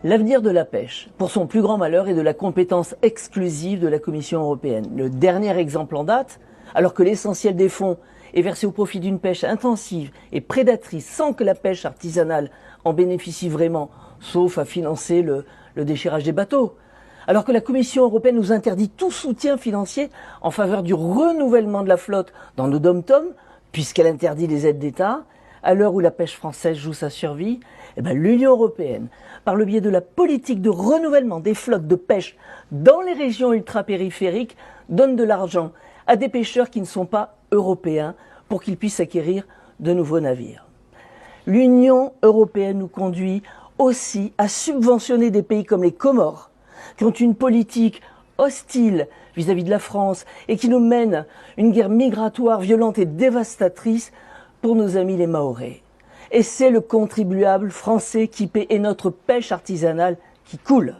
L'avenir de la pêche, pour son plus grand malheur, est de la compétence exclusive de la Commission européenne. Le dernier exemple en date, alors que l'essentiel des fonds est versé au profit d'une pêche intensive et prédatrice sans que la pêche artisanale en bénéficie vraiment, sauf à financer le déchirage des bateaux. Alors que la Commission européenne nous interdit tout soutien financier en faveur du renouvellement de la flotte dans nos dom-toms, puisqu'elle interdit les aides d'État, à l'heure où la pêche française joue sa survie, l'Union européenne, par le biais de la politique de renouvellement des flottes de pêche dans les régions ultra-périphériques, donne de l'argent à des pêcheurs qui ne sont pas européens pour qu'ils puissent acquérir de nouveaux navires. L'Union européenne nous conduit aussi à subventionner des pays comme les Comores, qui ont une politique hostile vis-à-vis de la France et qui nous mènent une guerre migratoire violente et dévastatrice pour nos amis les Mahorais. Et c'est le contribuable français qui paie et notre pêche artisanale qui coule.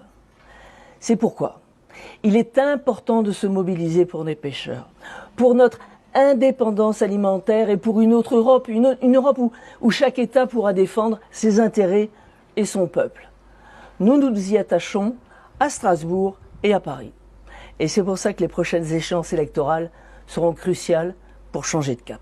C'est pourquoi il est important de se mobiliser pour les pêcheurs, pour notre indépendance alimentaire et pour une autre Europe, une Europe où chaque État pourra défendre ses intérêts et son peuple. Nous nous y attachons à Strasbourg et à Paris. Et c'est pour ça que les prochaines échéances électorales seront cruciales pour changer de cap.